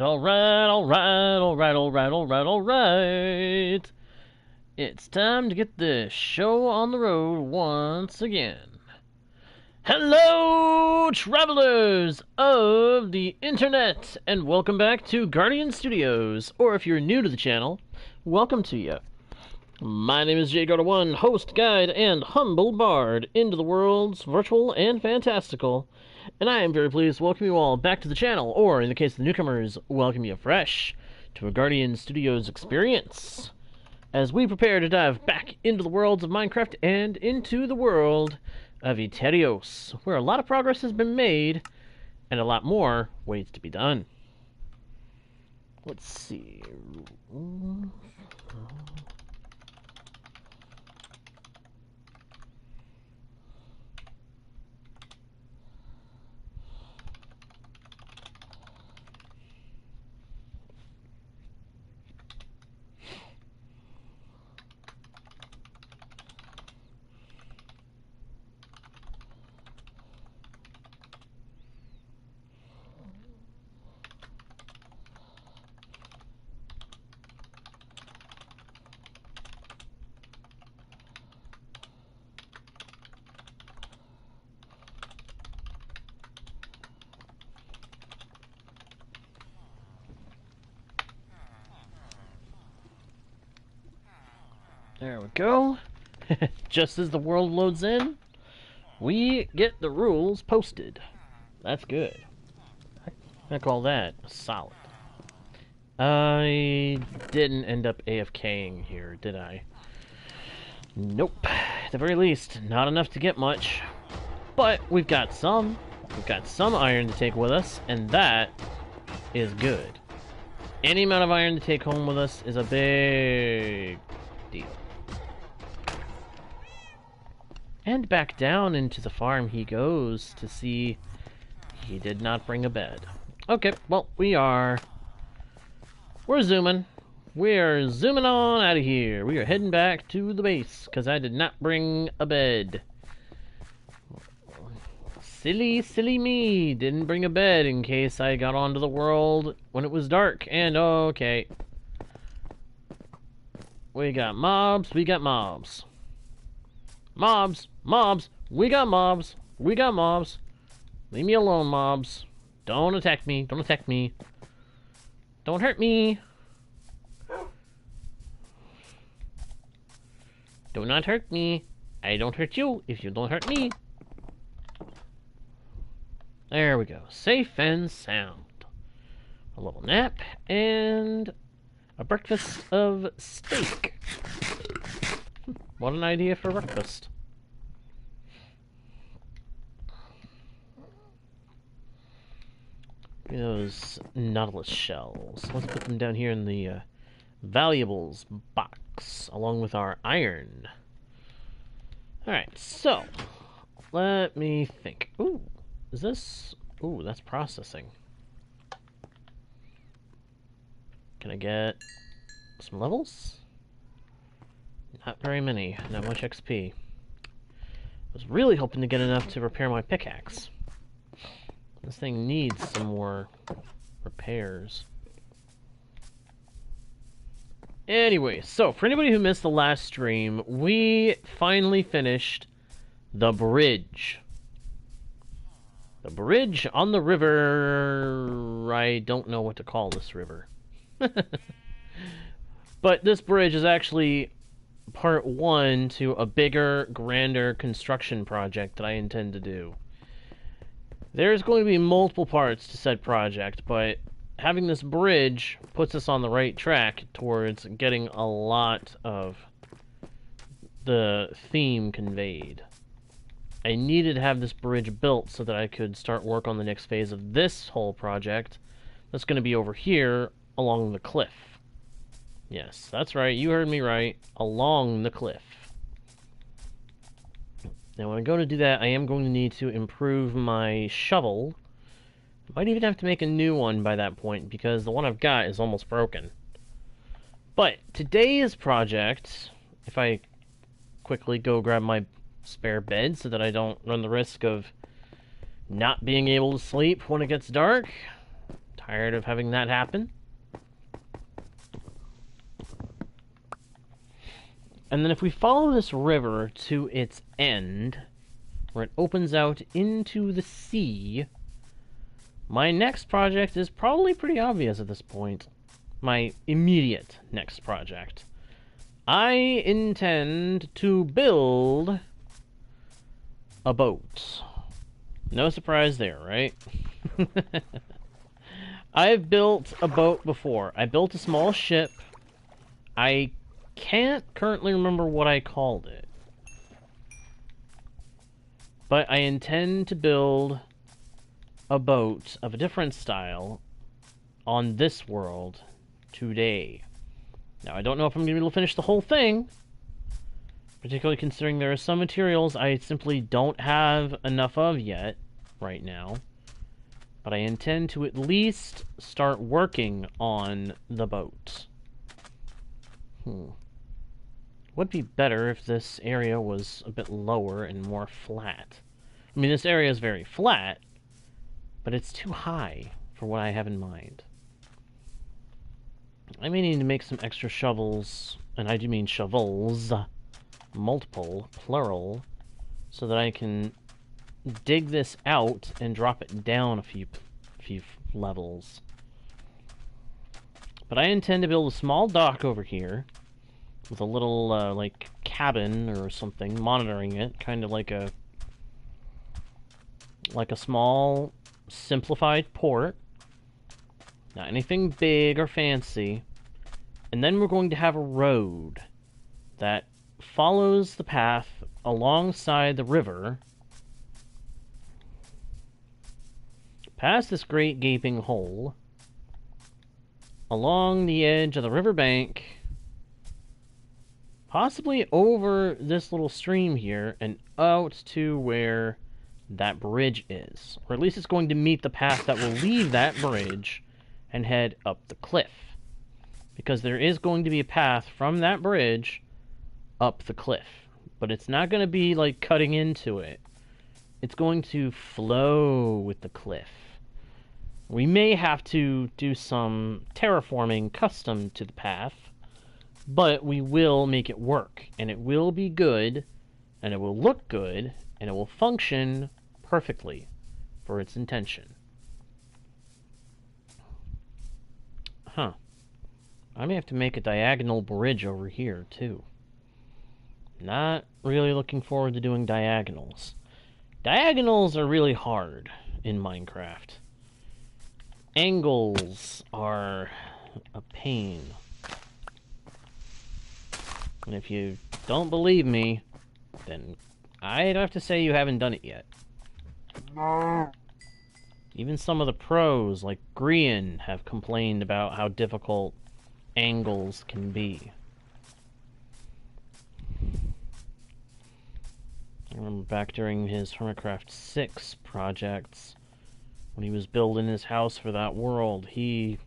Alright. It's time to get this show on the road once again. Hello, travelers of the internet, and welcome back to Guardian Studios, or if you're new to the channel, welcome to you. My name is JGarda1, host, guide, and humble bard into the worlds virtual and fantastical, and I am very pleased to welcome you all back to the channel, or in the case of the newcomers, welcome you fresh to a Guardian Studios experience, as we prepare to dive back into the worlds of Minecraft and into the world of Ytarios, where a lot of progress has been made, and a lot more waits to be done. Let's see. There we go. Just as the world loads in, we get the rules posted. That's good. I call that solid. I didn't end up AFKing here, did I? Nope. At the very least, not enough to get much. But we've got some. We've got some iron to take with us, and that is good. Any amount of iron to take home with us is a big deal. And back down into the farm he goes to see he did not bring a bed. Okay, well, we're zooming. We're zooming on out of here. We are heading back to the base, because I did not bring a bed. Silly, silly me. Didn't bring a bed in case I got onto the world when it was dark. And okay. We got mobs, we got mobs. Mobs, mobs, we got mobs, we got mobs. Leave me alone, mobs. Don't attack me, don't attack me. Don't hurt me. Do not hurt me. I don't hurt you if you don't hurt me. There we go. Safe and sound. A little nap and a breakfast of steak. What an idea for breakfast. Those nautilus shells. Let's put them down here in the valuables box, along with our iron. Alright, so, let me think. Ooh, is this... Ooh, that's processing. Can I get some levels? Not very many. Not much XP. I was really hoping to get enough to repair my pickaxe. This thing needs some more repairs. Anyway, so for anybody who missed the last stream, we finally finished the bridge. The bridge on the river... I don't know what to call this river. But this bridge is actually part one to a bigger, grander construction project that I intend to do. There's going to be multiple parts to said project, but having this bridge puts us on the right track towards getting a lot of the theme conveyed. I needed to have this bridge built so that I could start work on the next phase of this whole project. That's going to be over here along the cliff. Yes, that's right, you heard me right. Along the cliff. Now, when I'm going to do that, I am going to need to improve my shovel. I might even have to make a new one by that point, because the one I've got is almost broken. But today's project, if I quickly go grab my spare bed so that I don't run the risk of not being able to sleep when it gets dark. Tired of having that happen. And then if we follow this river to its end, where it opens out into the sea, my next project is probably pretty obvious at this point. My immediate next project. I intend to build a boat. No surprise there, right? I've built a boat before. I built a small ship. I can't currently remember what I called it. But I intend to build a boat of a different style on this world today. Now, I don't know if I'm going to be able to finish the whole thing, particularly considering there are some materials I simply don't have enough of yet, right now. But I intend to at least start working on the boat. Would be better if this area was a bit lower and more flat. I mean, this area is very flat, but it's too high for what I have in mind. I may need to make some extra shovels, and I do mean shovels, multiple, plural, so that I can dig this out and drop it down a few levels. But I intend to build a small dock over here with a little, like, cabin or something monitoring it, kind of like a small, simplified port. Not anything big or fancy. And then we're going to have a road that follows the path alongside the river, past this great gaping hole, along the edge of the riverbank, possibly over this little stream here, and out to where that bridge is. Or at least it's going to meet the path that will leave that bridge and head up the cliff. Because there is going to be a path from that bridge up the cliff. But it's not going to be like cutting into it. It's going to flow with the cliff. We may have to do some terraforming custom to the path, but we will make it work, and it will be good, and it will look good, and it will function perfectly for its intention. Huh. I may have to make a diagonal bridge over here, too. Not really looking forward to doing diagonals. Diagonals are really hard in Minecraft. Angles are a pain. And if you don't believe me, then I'd have to say you haven't done it yet. Even some of the pros, like Grian, have complained about how difficult angles can be. I remember back during his Hermitcraft 6 projects, when he was building his house for that world, he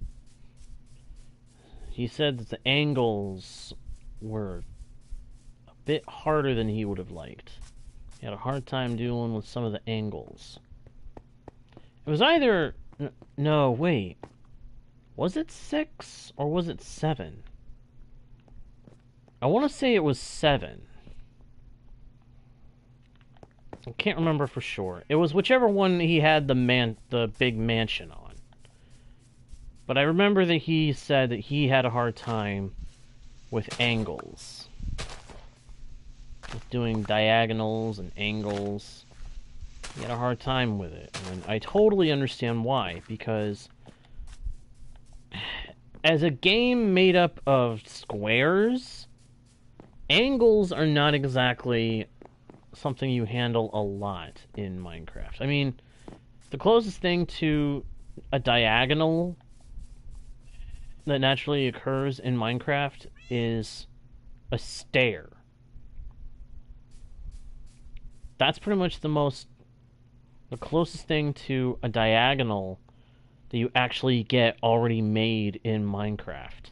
said that the angles were a bit harder than he would have liked. He had a hard time dealing with some of the angles. It was either... No, wait. Was it 6 or was it 7? I want to say it was 7. I can't remember for sure. It was whichever one he had the big mansion on. But I remember that he said that he had a hard time with angles. With doing diagonals and angles. He had a hard time with it. And I totally understand why, because as a game made up of squares, angles are not exactly something you handle a lot in Minecraft. I mean, the closest thing to a diagonal that naturally occurs in Minecraft is a stair. That's pretty much the closest thing to a diagonal that you actually get already made in Minecraft.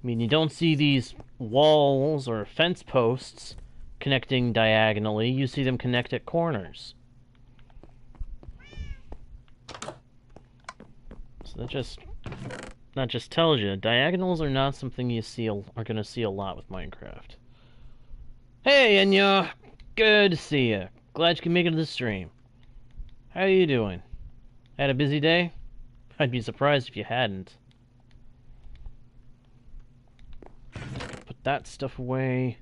I mean, you don't see these walls or fence posts connecting diagonally. You see them connect at corners. So that just tells you diagonals are not something you are gonna see a lot with Minecraft. Hey, Enya! Good to see you. Glad you can make it to the stream. How are you doing? Had a busy day? I'd be surprised if you hadn't. Put that stuff away.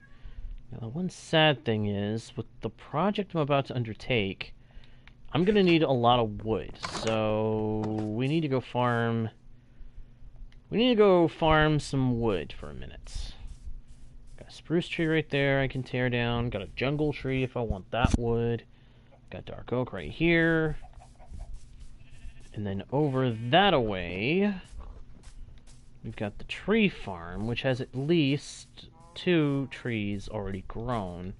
Now, the one sad thing is, with the project I'm about to undertake, I'm gonna need a lot of wood, so we need to go farm... We need to go farm some wood for a minute. Got a spruce tree right there I can tear down. Got a jungle tree if I want that wood. Got dark oak right here. And then over that away, we've got the tree farm, which has at least 2 trees already grown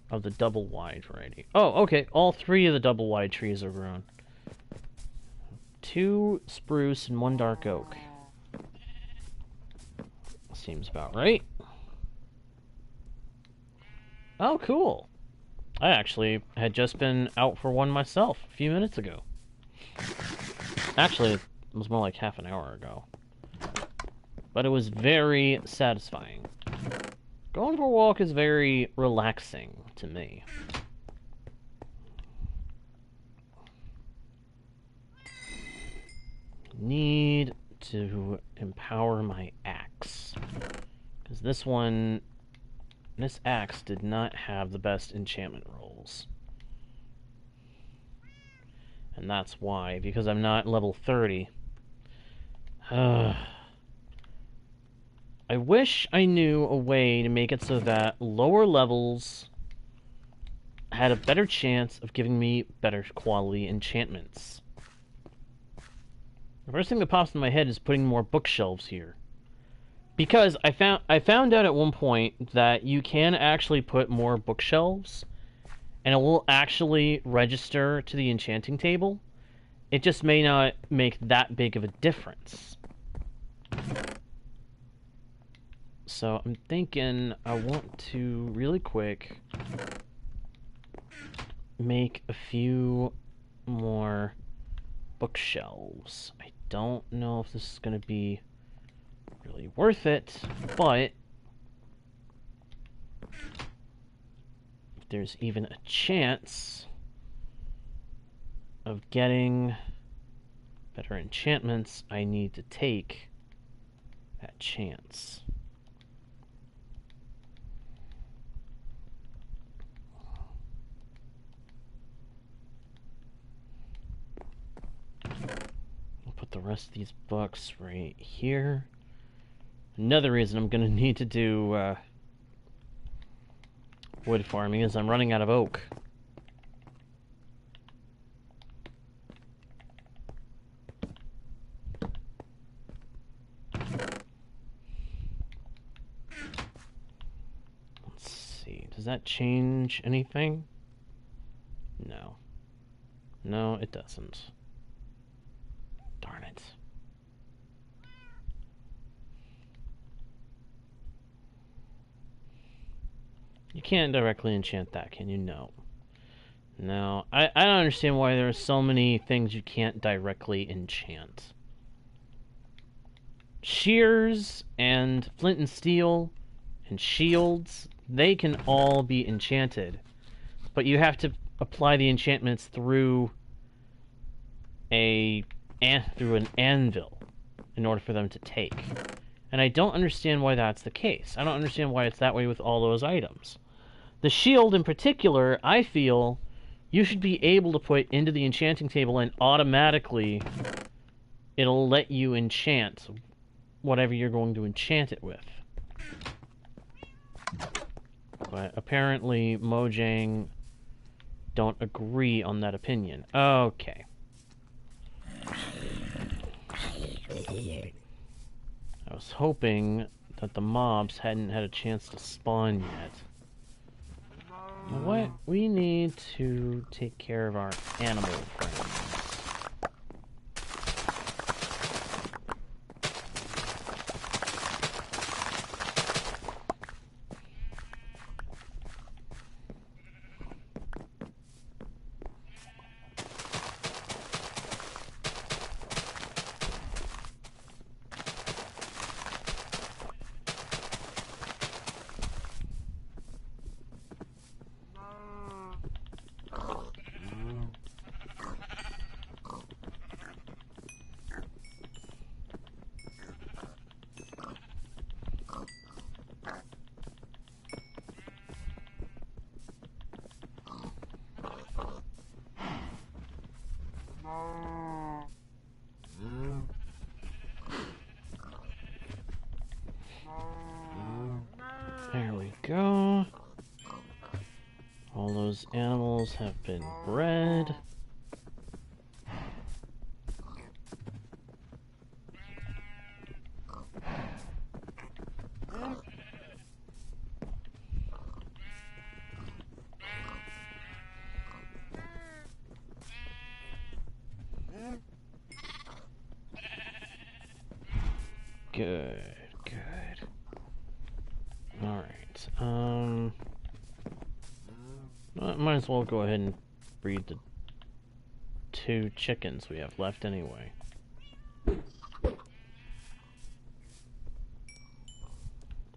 of the double wide variety. Oh, okay. All 3 of the double wide trees are grown. 2 spruce and 1 dark oak. Seems about right. Oh, cool. I actually had just been out for one myself a few minutes ago. Actually, it was more like half an hour ago. But it was very satisfying. Going for a walk is very relaxing to me. Need to empower my axe. Because this axe did not have the best enchantment rolls. And that's why, because I'm not level 30. I wish I knew a way to make it so that lower levels had a better chance of giving me better quality enchantments. The first thing that pops in my head is putting more bookshelves here. Because I found out at one point that you can actually put more bookshelves, and it will actually register to the enchanting table. It just may not make that big of a difference. So I'm thinking I want to, really quick, make a few more bookshelves. I don't know if this is going to be really worth it, but if there's even a chance of getting better enchantments, I need to take that chance. I'll put the rest of these books right here. Another reason I'm going to need to do wood farming is I'm running out of oak. Let's see, does that change anything? No. No, it doesn't. Darn it. You can't directly enchant that, can you? No. No, I don't understand why there are so many things you can't directly enchant. Shears and flint and steel and shields, they can all be enchanted. But you have to apply the enchantments through an anvil in order for them to take. And I don't understand why that's the case. I don't understand why it's that way with all those items. The shield in particular, I feel you should be able to put into the enchanting table and automatically it'll let you enchant whatever you're going to enchant it with. But apparently Mojang don't agree on that opinion. Okay. I was hoping that the mobs hadn't had a chance to spawn yet. You know what? We need to take care of our animal friends. There we go. All those animals have been bred. Good, good. Alright, might as well go ahead and breed the 2 chickens we have left anyway.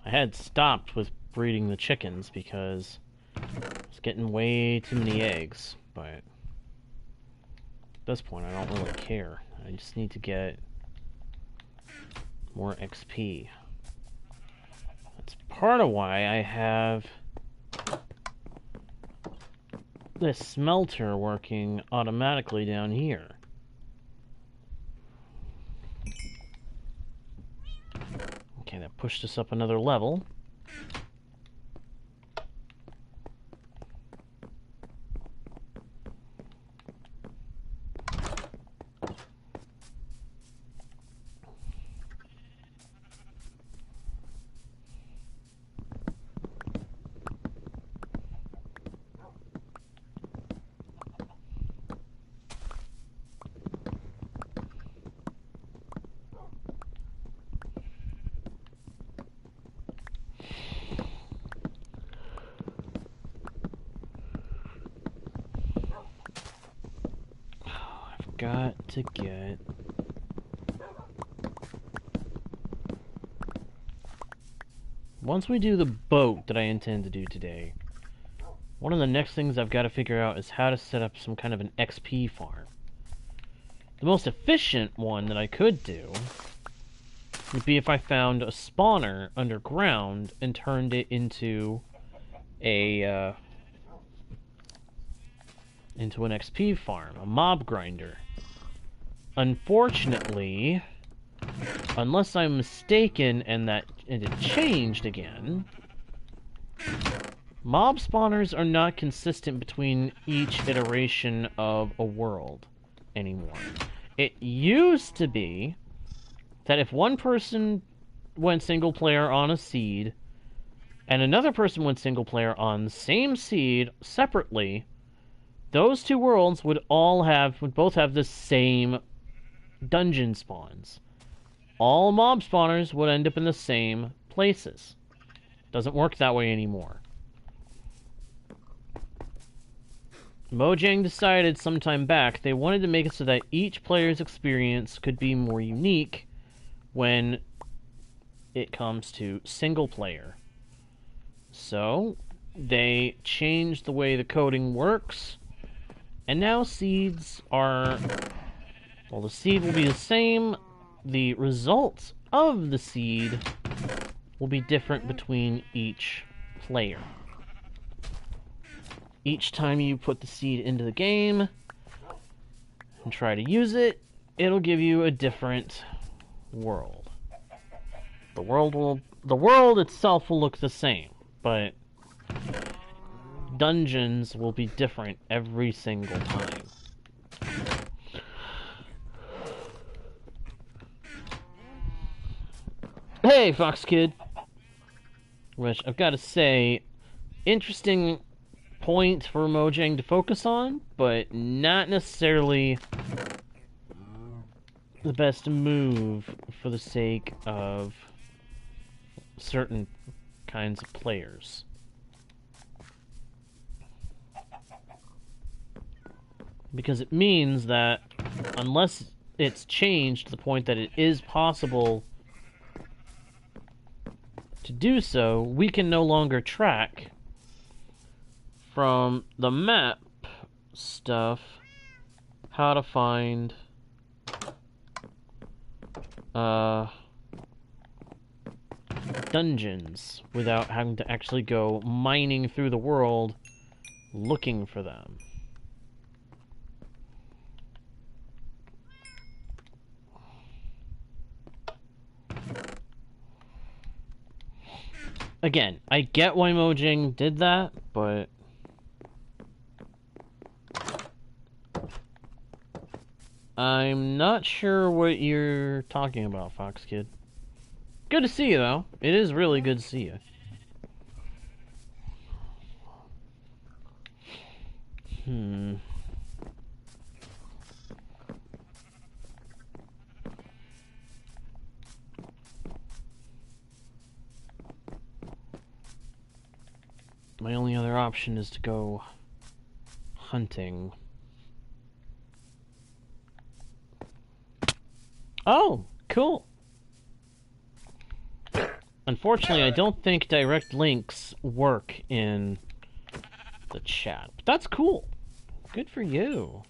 I had stopped with breeding the chickens because I was getting way too many eggs, but at this point I don't really care. I just need to get more XP. That's part of why I have this smelter working automatically down here. Okay, that pushed us up another level. Got to get once we do the boat that I intend to do today, one of the next things I've got to figure out is how to set up some kind of an XP farm. The most efficient one that I could do would be if I found a spawner underground and turned it into an XP farm, a mob grinder. Unfortunately, unless I'm mistaken and it changed again, mob spawners are not consistent between each iteration of a world anymore. It used to be that if one person went single player on a seed and another person went single player on the same seed separately, those 2 worlds would both have the same dungeon spawns. All mob spawners would end up in the same places. Doesn't work that way anymore. Mojang decided sometime back they wanted to make it so that each player's experience could be more unique when it comes to single player. So they changed the way the coding works, and now seeds are... well, the seed will be the same. The results of the seed will be different between each player. Each time you put the seed into the game and try to use it, it'll give you a different world. The world itself will look the same, but dungeons will be different every single time. Hey, Fox Kid! Which, I've got to say, interesting point for Mojang to focus on, but not necessarily the best move for the sake of certain kinds of players. Because it means that unless it's changed to the point that it is possible to do so, we can no longer track from the map stuff how to find dungeons without having to actually go mining through the world looking for them. again, I get why Mojang did that, but I'm not sure what you're talking about, Fox Kid. Good to see you, though. It is really good to see you. My only other option is to go hunting. Oh, cool. Unfortunately, I don't think direct links work in the chat. But that's cool. Good for you.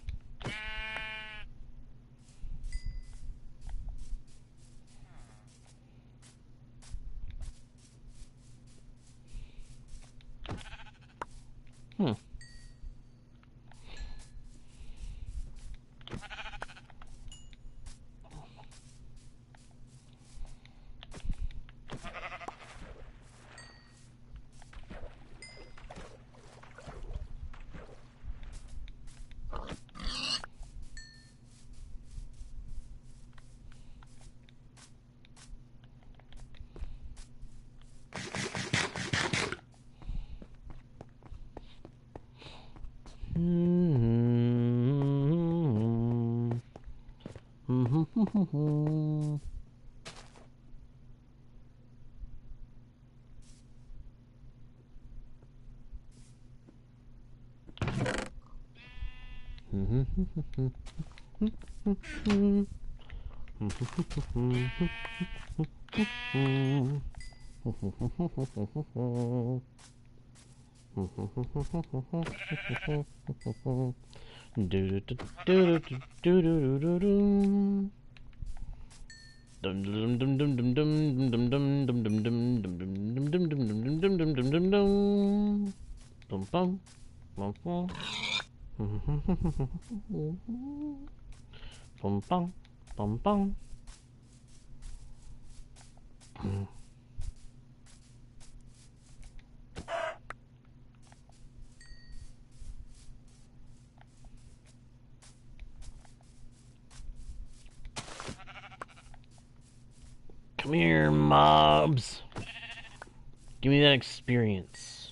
Come here, mobs. Give me that experience.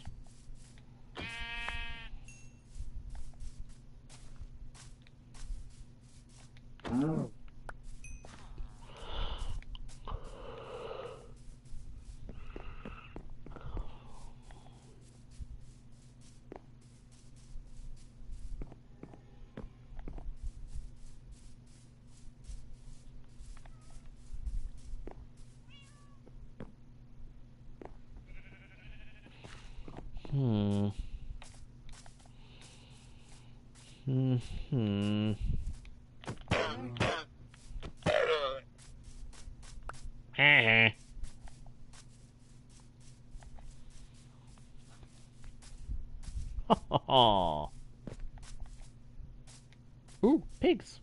Ooh, pigs.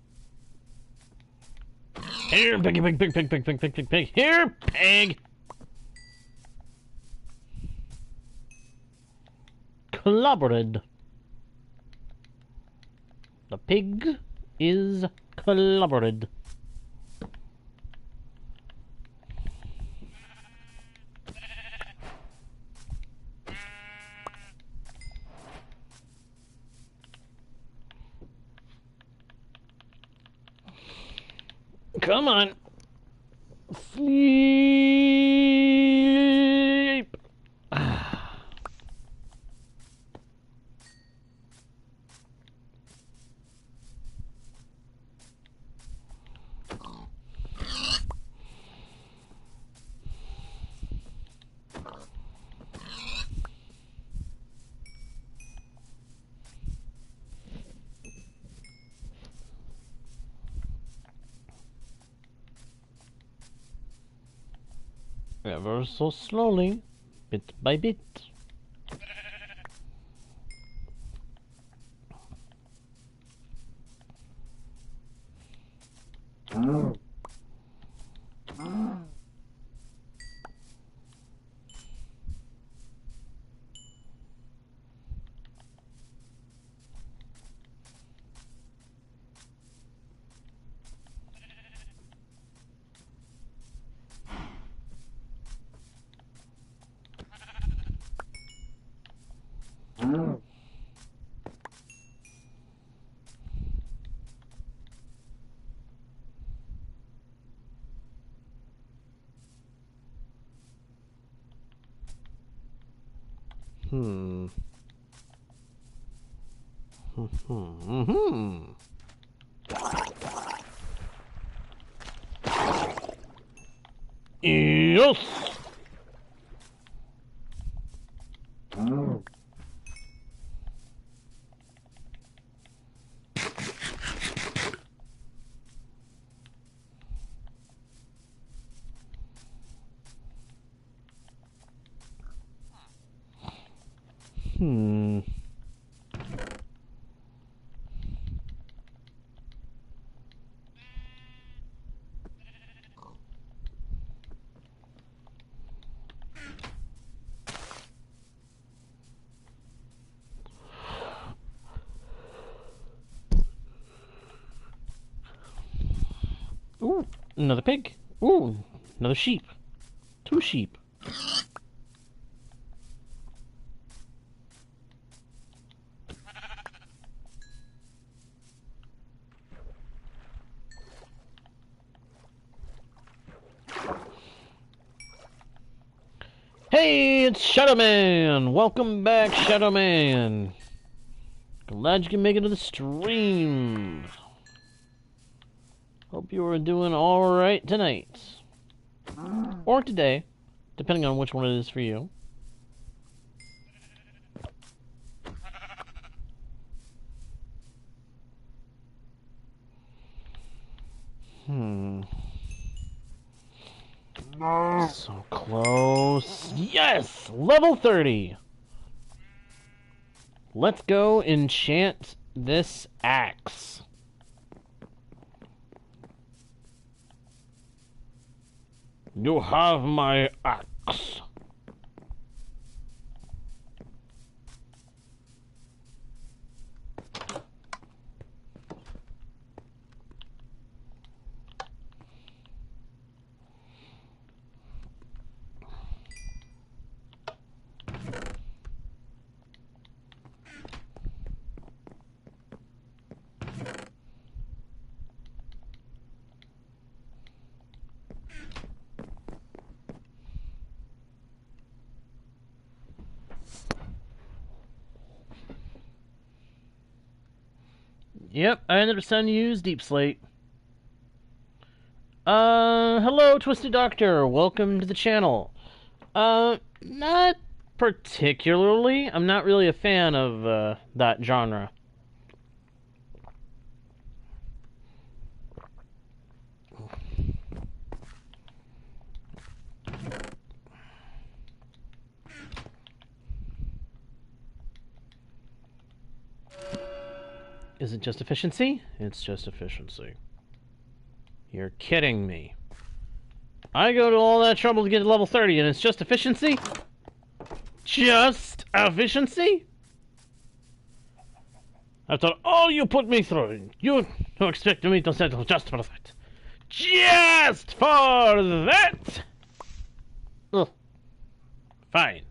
Here, piggy, pig, pig, pig, pig, pig, pig, pig, pig. Here, pig. Clobbered. The pig is clobbered. Come on. Sleep. Ever so slowly, bit by bit. Yes! Ooh, another pig. Ooh, another sheep. 2 sheep. Hey, it's Shadow Man! Welcome back, Shadow Man! Glad you can make it to the stream. Hope you are doing alright tonight. Or today, depending on which one it is for you. So close. Yes! Level 30! Let's go enchant this axe. You have my axe. Yep, I ended up deciding to use Deep Slate. Hello, Twisted Doctor. Welcome to the channel. Not particularly. I'm not really a fan of, that genre. Is it just efficiency? It's just efficiency. You're kidding me. I go to all that trouble to get to level 30 and it's just efficiency? Just efficiency? After all you put me through, you expect me to settle just for that. Just for that? Ugh. Fine.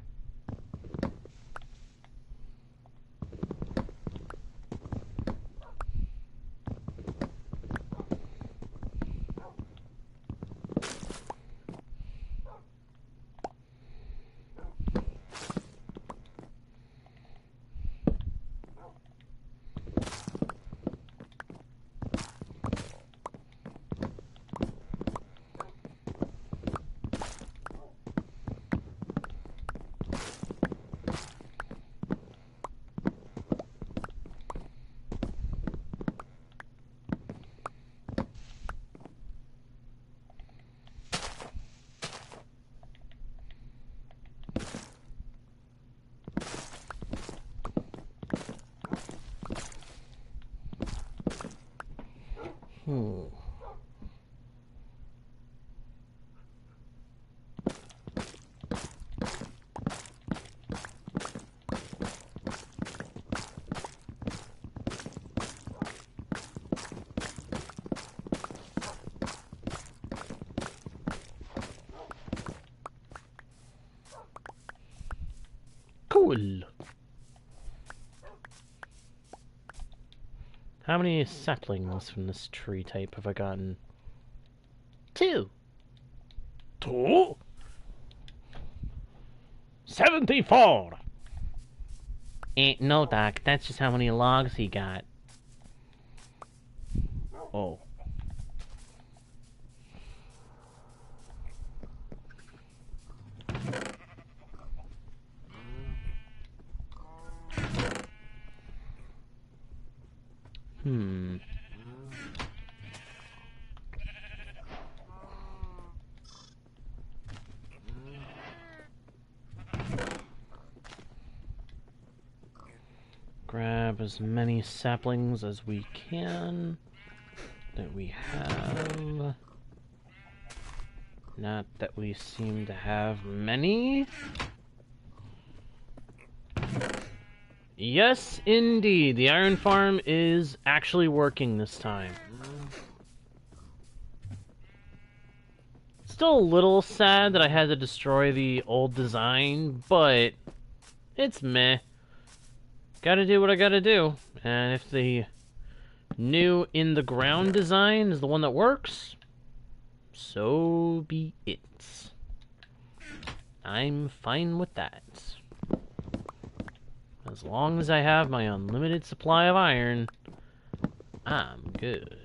Cool. How many saplings from this tree type have I gotten? 2. 2? 74! No, Doc. That's just how many logs he got. Oh. Grab as many saplings as we can that we have. Not that we seem to have many. Yes, indeed. The iron farm is actually working this time. Still a little sad that I had to destroy the old design, but it's meh. Gotta do what I gotta do. And if the new in-the-ground design is the one that works, so be it. I'm fine with that. As long as I have my unlimited supply of iron, I'm good.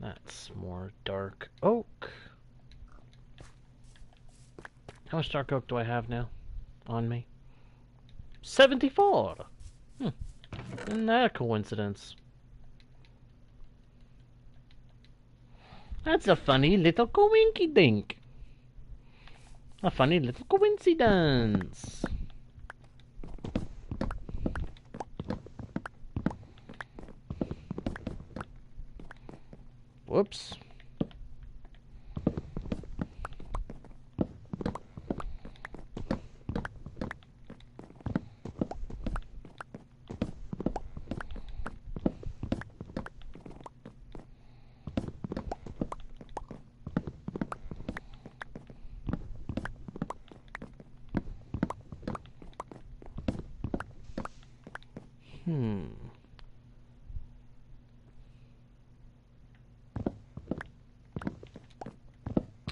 That's more dark oak. How much dark oak do I have now on me? 74! Isn't that a coincidence? That's a funny little coinky-dink. A funny little coincidence. Whoops.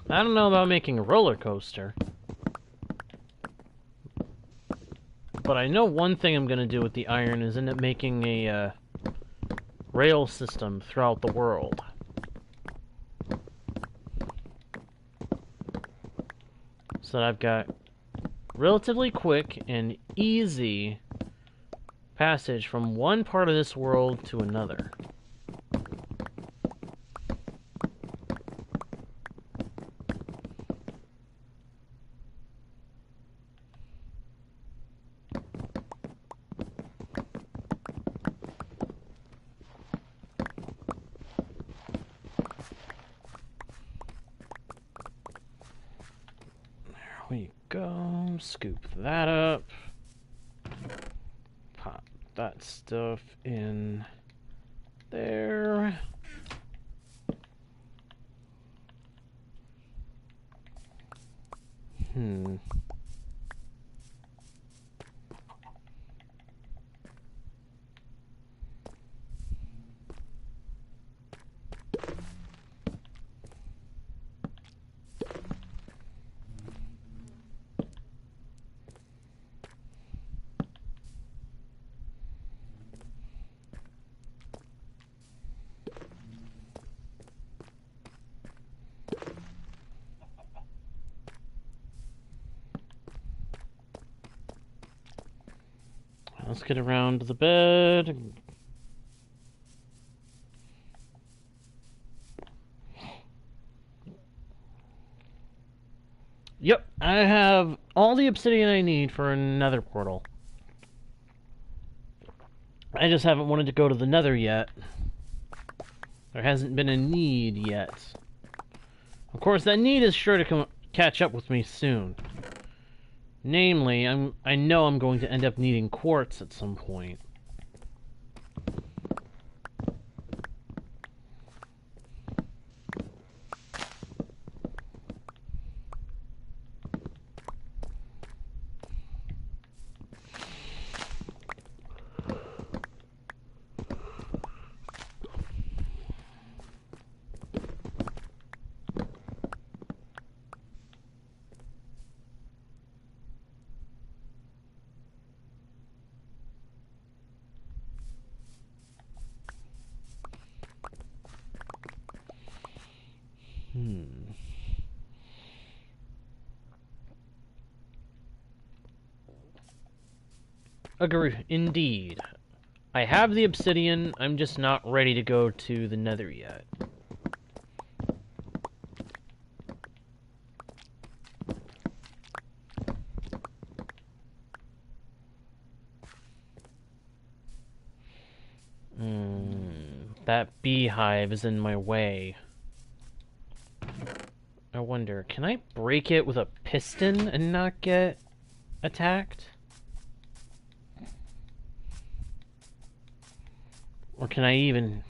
I don't know about making a roller coaster, but I know one thing I'm going to do with the iron is end up making a rail system throughout the world. So that I've got relatively quick and easy passage from one part of this world to another. We go, scoop that up, pop that stuff in there. Let's get around to the bed. Yep, I have all the obsidian I need for another portal. I just haven't wanted to go to the nether yet. There hasn't been a need yet. Of course, that need is sure to catch up with me soon. Namely, I know I'm going to end up needing quartz at some point. Agree, indeed. I have the obsidian, I'm just not ready to go to the nether yet. That beehive is in my way. I wonder, can I break it with a piston and not get attacked? Or can I even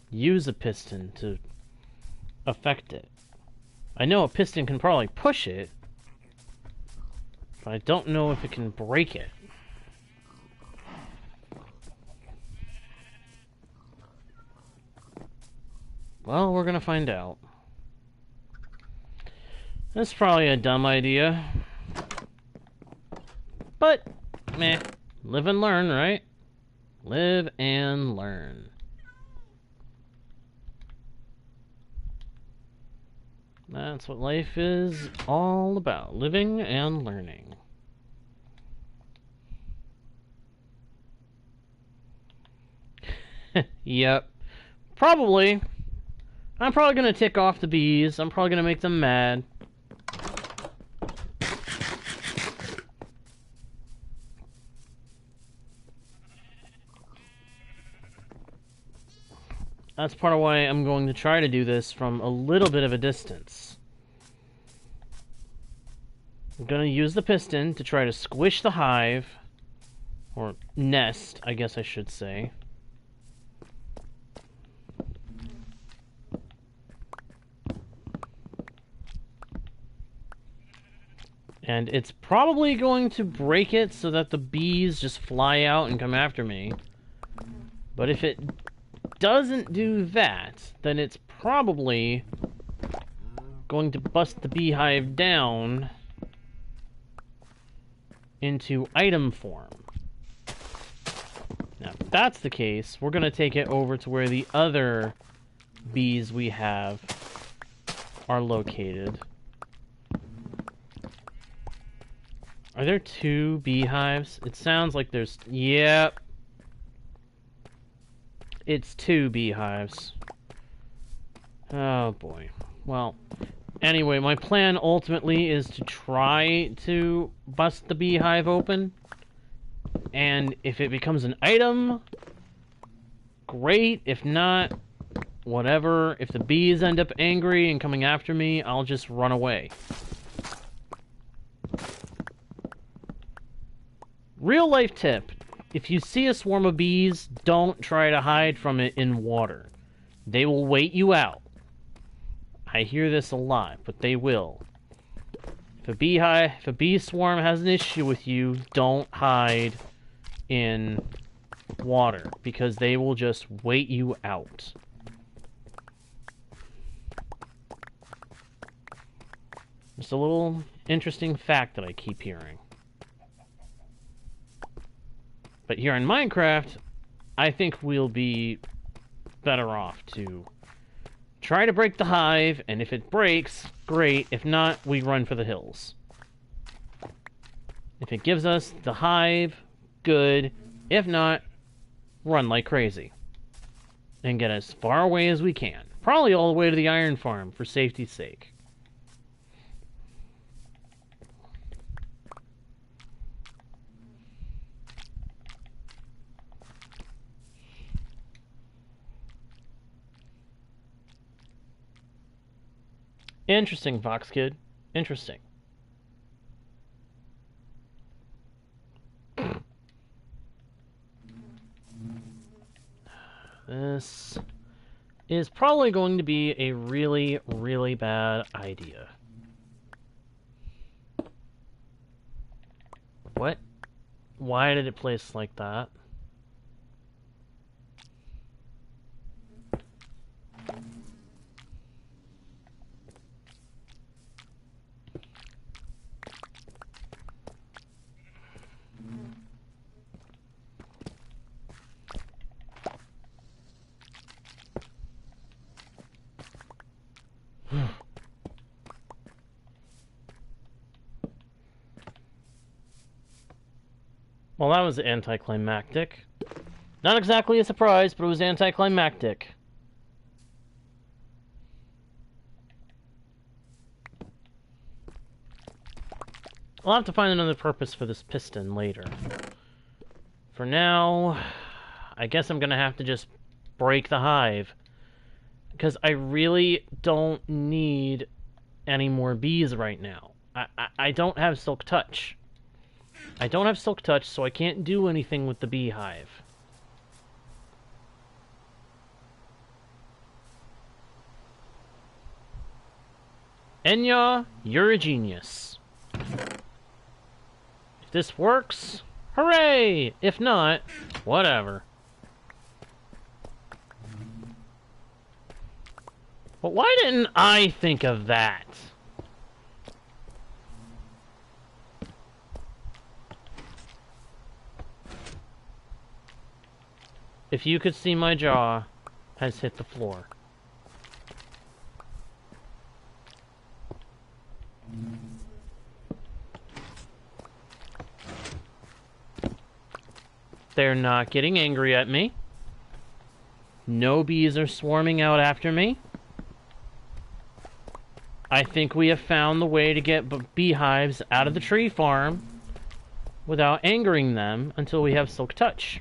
use a piston to affect it? I know a piston can probably push it, but I don't know if it can break it. Well, we're gonna find out. That's probably a dumb idea. But, meh. Live and learn, right? Live and learn. That's what life is all about. Living and learning. Yep. Probably. I'm probably gonna tick off the bees. I'm probably gonna make them mad. That's part of why I'm going to try to do this from a little bit of a distance. I'm going to use the piston to try to squish the hive, or nest, I guess I should say. And it's probably going to break it so that the bees just fly out and come after me. But if it doesn't do that, then it's probably going to bust the beehive down into item form. Now, if that's the case, we're going to take it over to where the other bees we have are located. Are there 2 beehives? It sounds like there's... Yep. It's 2 beehives. Oh boy. Well, anyway, my plan ultimately is to try to bust the beehive open. And if it becomes an item, great. If not, whatever. If the bees end up angry and coming after me, I'll just run away. Real life tip. If you see a swarm of bees, don't try to hide from it in water. They will wait you out. I hear this a lot, but they will. If a bee swarm has an issue with you, don't hide in water, because they will just wait you out. Just a little interesting fact that I keep hearing. But here in Minecraft, I think we'll be better off to try to break the hive, and if it breaks, great. If not, we run for the hills. If it gives us the hive, good. If not, run like crazy. And get as far away as we can. Probably all the way to the iron farm, for safety's sake. Interesting, Fox Kid. Interesting. This is probably going to be a really, really bad idea. What? Why did it place like that? Well, that was anticlimactic. Not exactly a surprise, but it was anticlimactic. I'll have to find another purpose for this piston later. For now, I guess I'm gonna have to just break the hive. Because I really don't need any more bees right now. I don't have Silk Touch. I don't have Silk Touch, so I can't do anything with the beehive. Enya, you're a genius. If this works, hooray! If not, whatever. But why didn't I think of that? If you could see, my jaw has hit the floor. They're not getting angry at me. No bees are swarming out after me. I think we have found the way to get beehives out of the tree farm without angering them until we have Silk Touch.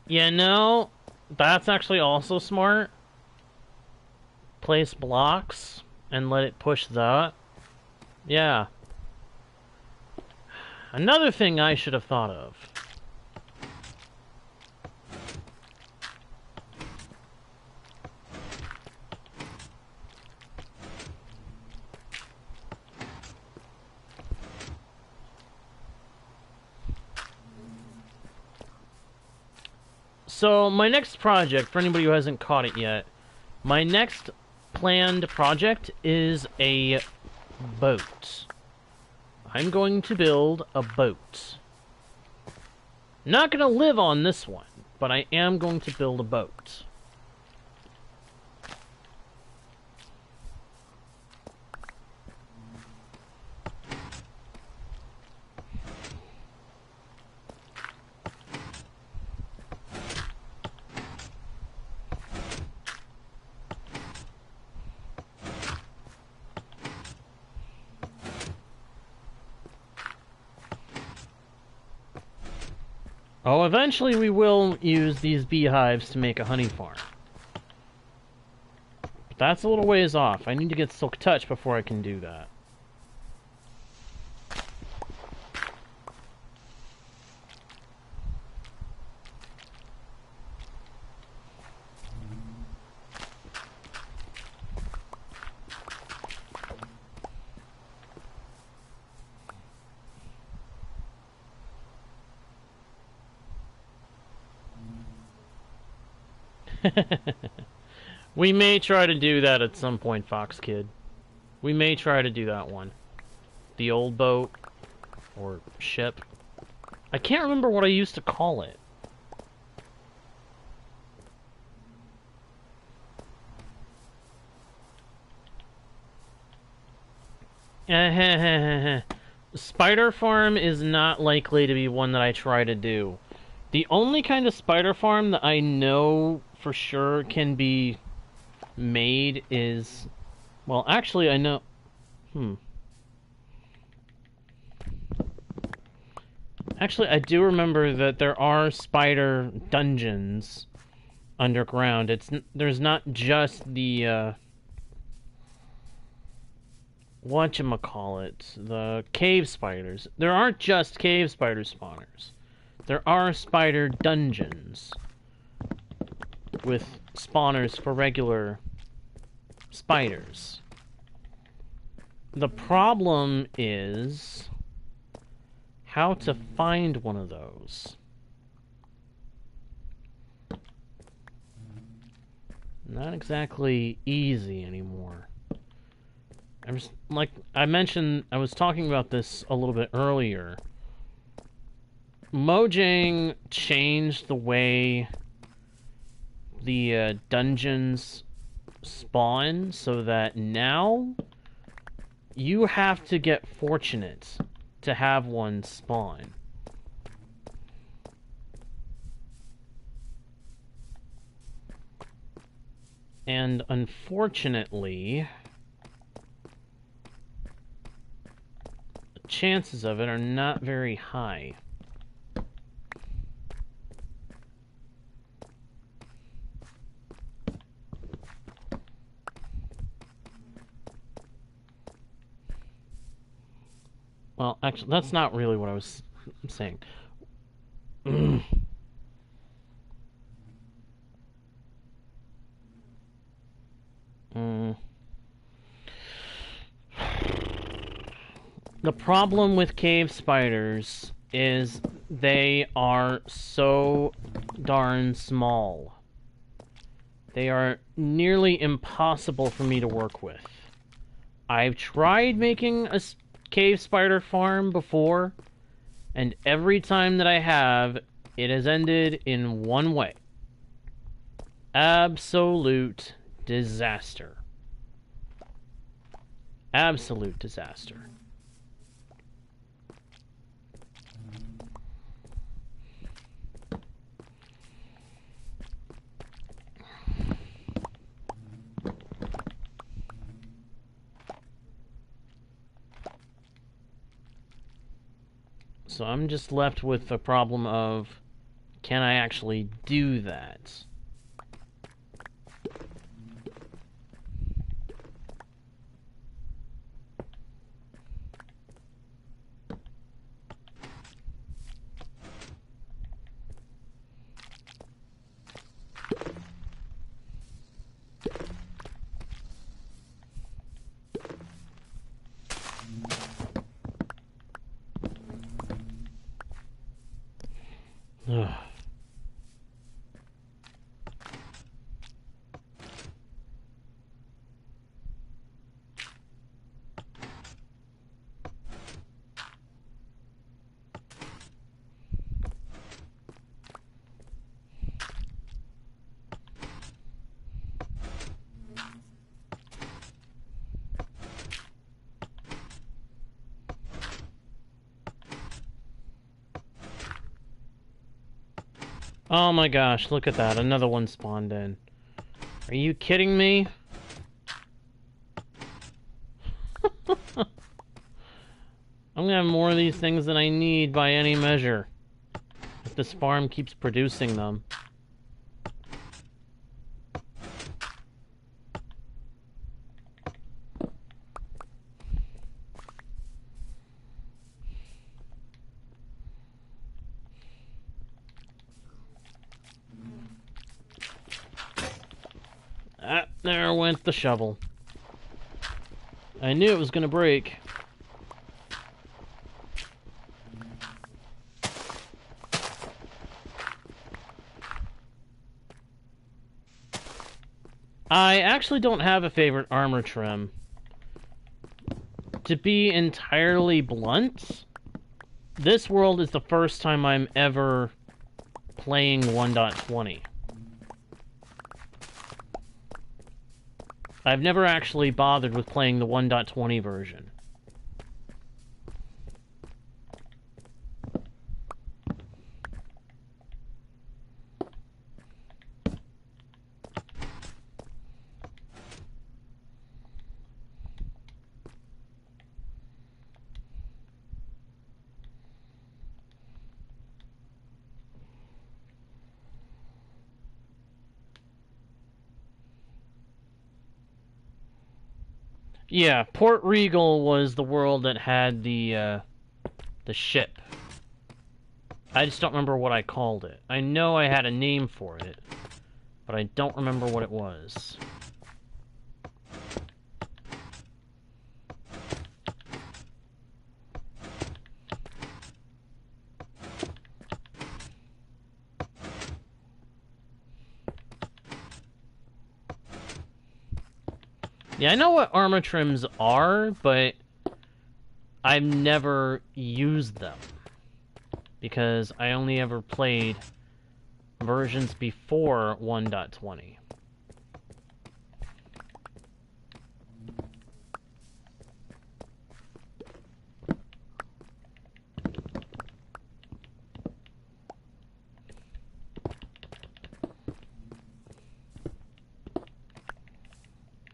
You know, that's actually also smart. Place blocks and let it push that. Yeah. Another thing I should have thought of. So, my next project, for anybody who hasn't caught it yet, my next planned project is a boat. I'm going to build a boat. I'm not going to live on this one, but I am going to build a boat. Oh, eventually we will use these beehives to make a honey farm. But that's a little ways off. I need to get Silk Touch before I can do that. We may try to do that at some point, Fox Kid. We may try to do that one. The old boat. Or ship. I can't remember what I used to call it. Spider farm is not likely to be one that I try to do. The only kind of spider farm that I know for sure can be made is... Well, actually, I know... Actually, I do remember that there are spider dungeons underground. There's not just the whatchamacallit, the cave spiders. There aren't just cave spider spawners. There are spider dungeons with spawners for regular spiders. The problem is how to find one of those. Not exactly easy anymore. Like I mentioned, I was talking about this a little bit earlier. Mojang changed the way the dungeons spawn so that now you have to get fortunate to have one spawn. And unfortunately, the chances of it are not very high. Well, actually, that's not really what I was saying. The problem with cave spiders is they are so darn small. They are nearly impossible for me to work with. I've tried making a cave spider farm before, and every time that I have, it has ended in one way. Absolute disaster. Absolute disaster. So I'm just left with the problem of, can I actually do that? Oh my gosh, look at that. Another one spawned in. Are you kidding me? I'm gonna have more of these things than I need by any measure, if this farm keeps producing them. Ah, there went the shovel. I knew it was gonna break. I actually don't have a favorite armor trim. To be entirely blunt, this world is the first time I'm ever playing 1.20. I've never actually bothered with playing the 1.20 version. Yeah, Port Regal was the world that had the ship. I just don't remember what I called it. I know I had a name for it, but I don't remember what it was. Yeah, I know what armor trims are, but I've never used them. Because I only ever played versions before 1.20.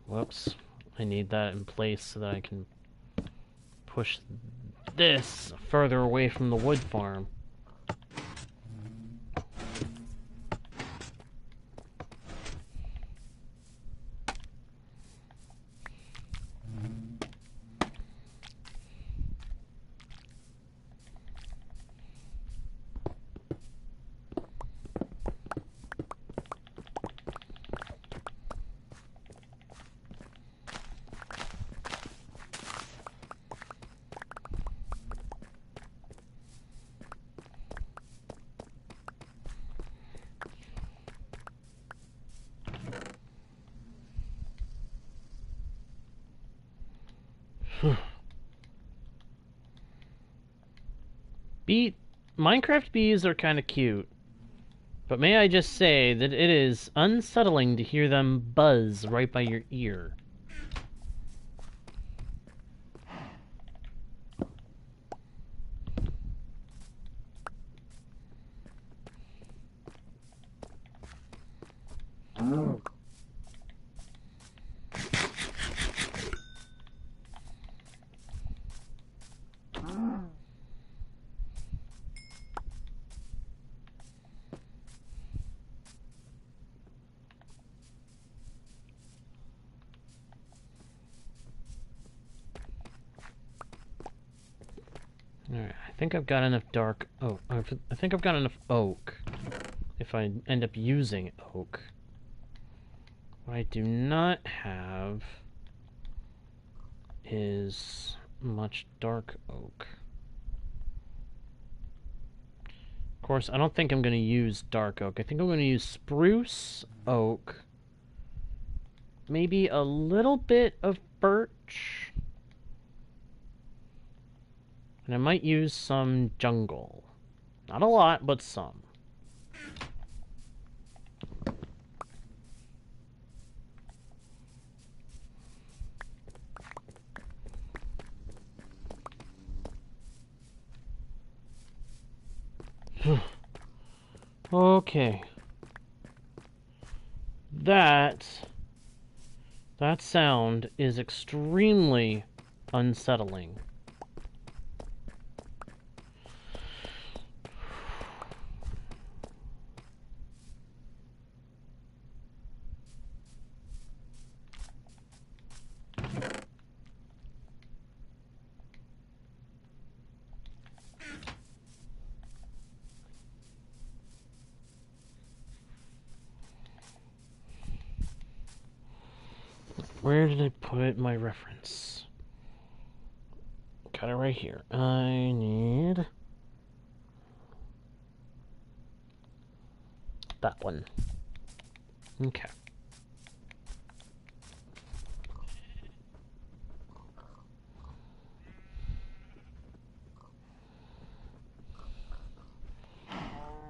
Whoops. I need that in place so that I can push this further away from the wood farm. Minecraft bees are kind of cute, but may I just say that it is unsettling to hear them buzz right by your ear. Alright, I think I've got enough dark oak. I think I've got enough oak if I end up using oak. What I do not have is much dark oak. Of course, I don't think I'm going to use dark oak. I think I'm going to use spruce, oak, maybe a little bit of birch. And I might use some jungle. Not a lot, but some. Okay. That sound is extremely unsettling. Where did I put my reference? Got it right here. I need that one. Okay.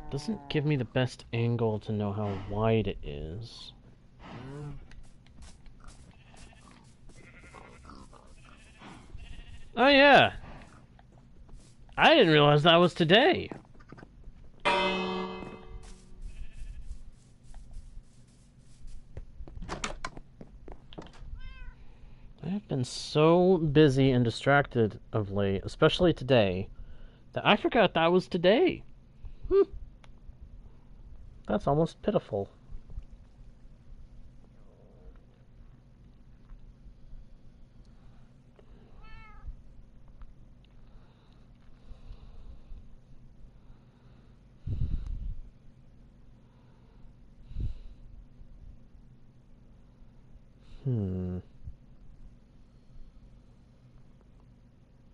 Doesn't give me the best angle to know how wide it is. Oh yeah! I didn't realize that was today. I've been so busy and distracted of late, especially today, that I forgot that was today. That's almost pitiful.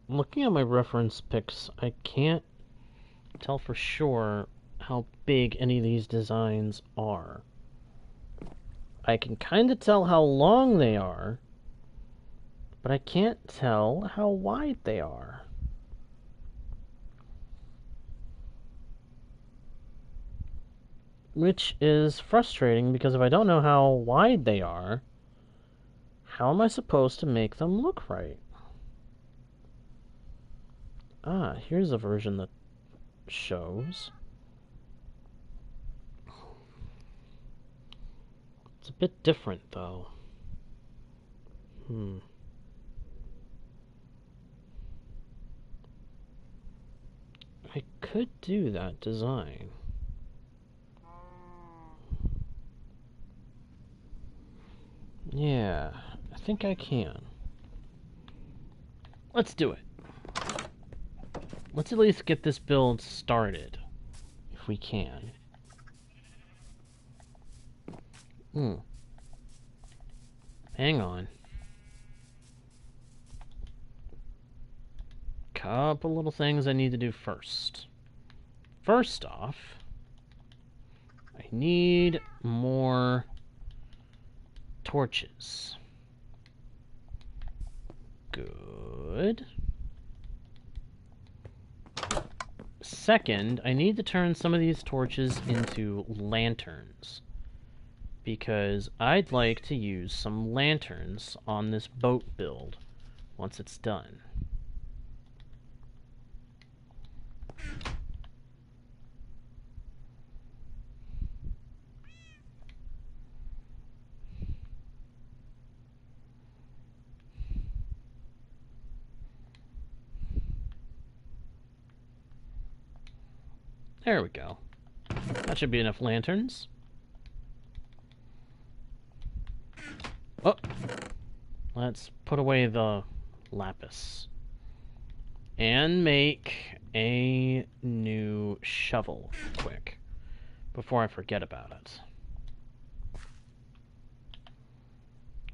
Looking at my reference pics, I can't tell for sure how big any of these designs are. I can kind of tell how long they are, but I can't tell how wide they are. Which is frustrating, because if I don't know how wide they are, how am I supposed to make them look right? Ah, here's a version that shows. It's a bit different, though. I could do that design. Yeah, I think I can. Let's do it. Let's at least get this build started, if we can. Hang on. Couple little things I need to do first. First off, I need more torches. Good. Second, I need to turn some of these torches into lanterns, because I'd like to use some lanterns on this boat build once it's done. There we go. That should be enough lanterns. Oh! Let's put away the lapis. And make a new shovel quick, before I forget about it.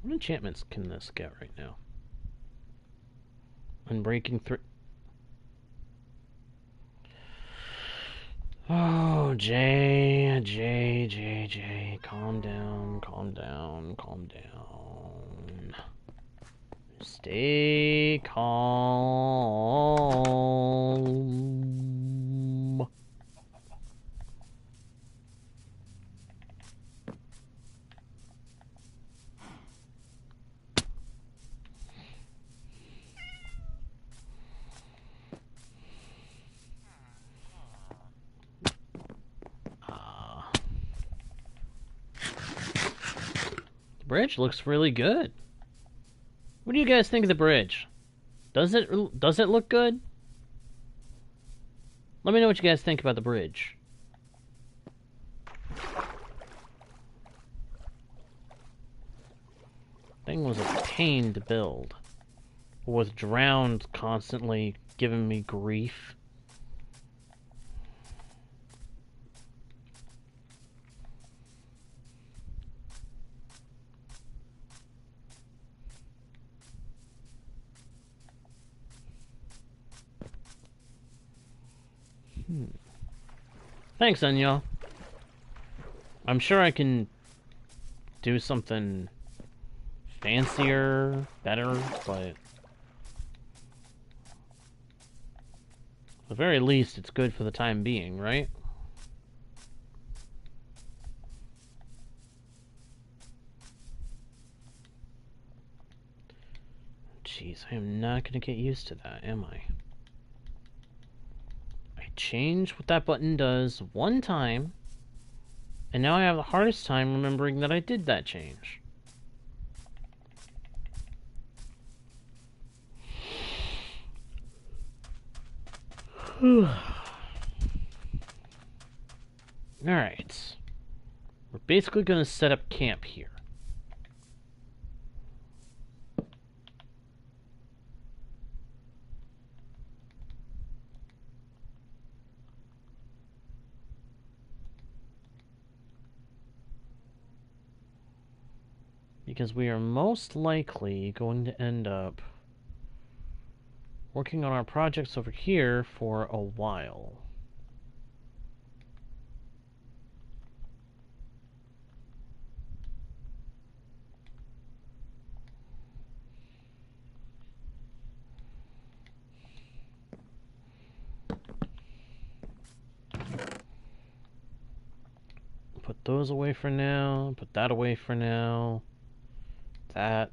What enchantments can this get right now? Unbreaking through. Oh, Jay, calm down, calm down, calm down. Stay calm. The bridge looks really good. What do you guys think of the bridge? Does it look good? Let me know what you guys think about the bridge. Thing was a pain to build. With drowned constantly giving me grief. Thanks, Enya. I'm sure I can do something fancier, better, but at the very least, it's good for the time being, right? Jeez, I am not going to get used to that, am I? I changed what that button does one time, and now I have the hardest time remembering that I did that change. Alright. We're basically going to set up camp here. because we are most likely going to end up working on our projects over here for a while. Put those away for now. Put that away for now. That.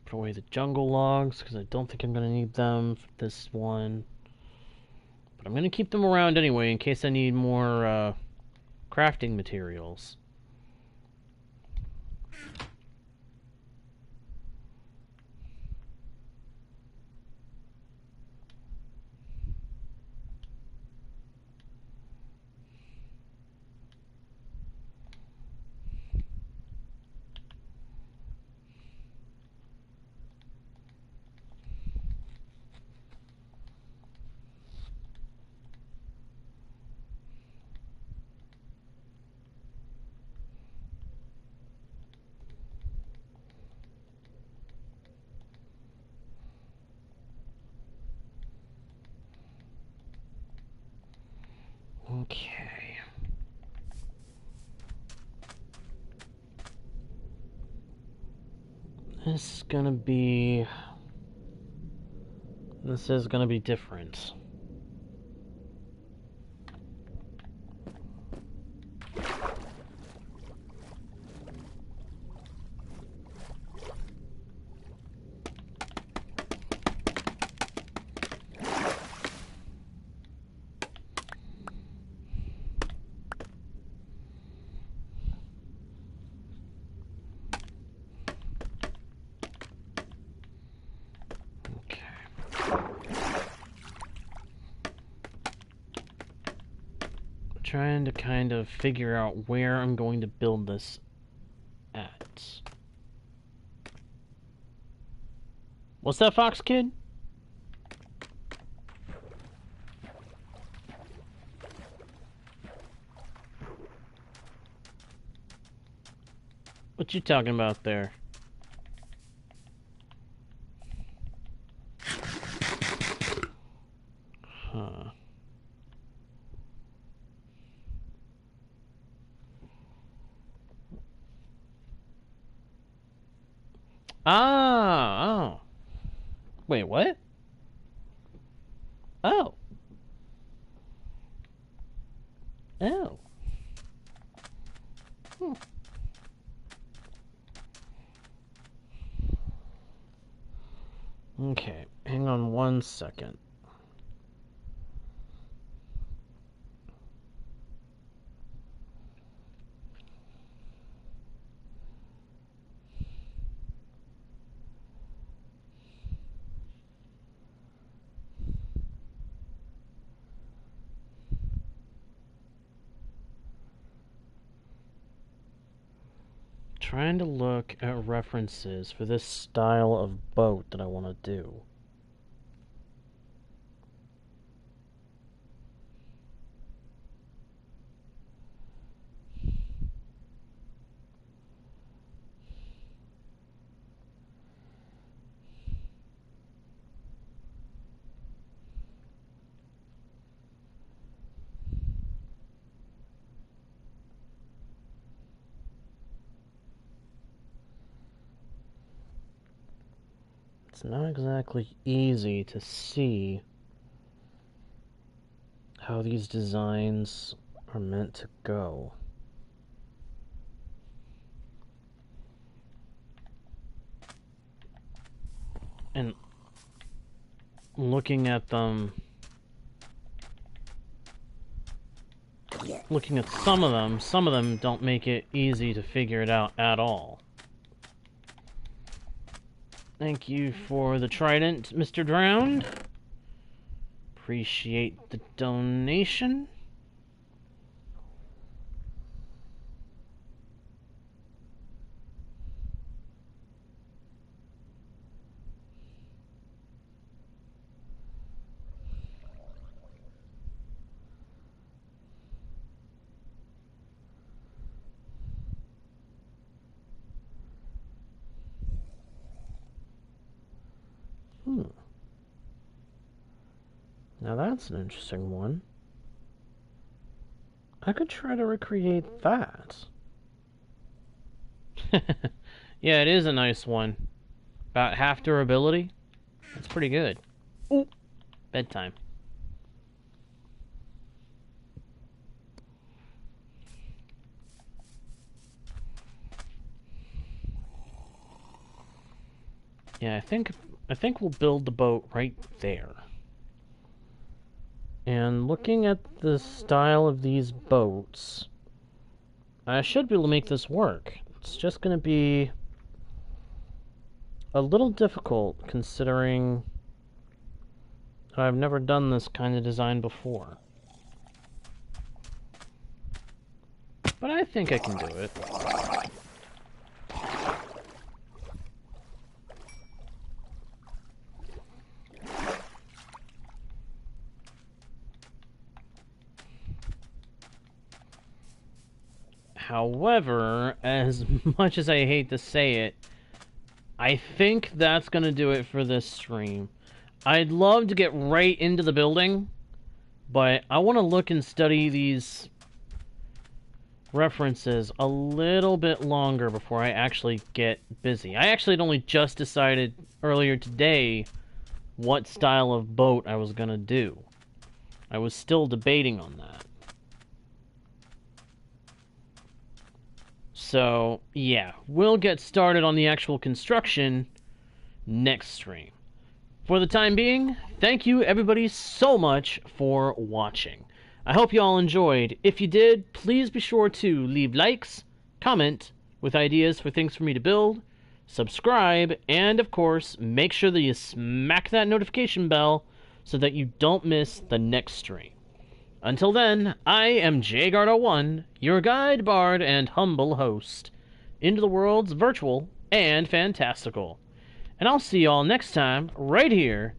Put away the jungle logs, because I don't think I'm going to need them for this one. But I'm going to keep them around anyway, in case I need more crafting materials. Okay. This is gonna be different. Trying to kind of figure out where I'm going to build this at. What's that, Fox Kid? What you talking about there? Huh. Ah, oh. Wait, what? Oh. Oh. Hmm. Okay, hang on 1 second. Trying to look at references for this style of boat that I want to do. It's not exactly easy to see how these designs are meant to go. And looking at them, looking at some of them don't make it easy to figure it out at all. Thank you for the trident, Mr. Drowned. Appreciate the donation. Now that's an interesting one. I could try to recreate that. Yeah, it is a nice one. About half durability. That's pretty good. Ooh, bedtime. Yeah, I think we'll build the boat right there. And looking at the style of these boats, I should be able to make this work. It's just going to be a little difficult considering I've never done this kind of design before. But I think I can do it. However, as much as I hate to say it, I think that's going to do it for this stream. I'd love to get right into the building, but I want to look and study these references a little bit longer before I actually get busy. I actually had only just decided earlier today what style of boat I was going to do. I was still debating on that. So, yeah, we'll get started on the actual construction next stream. For the time being, thank you everybody so much for watching. I hope you all enjoyed. If you did, please be sure to leave likes, comment with ideas for things for me to build, subscribe, and of course, make sure that you smack that notification bell so that you don't miss the next stream. Until then, I am JGuard01, your guide, bard, and humble host into the worlds virtual and fantastical. And I'll see y'all next time, right here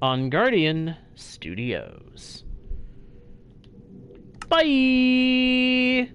on Guardian Studios. Bye!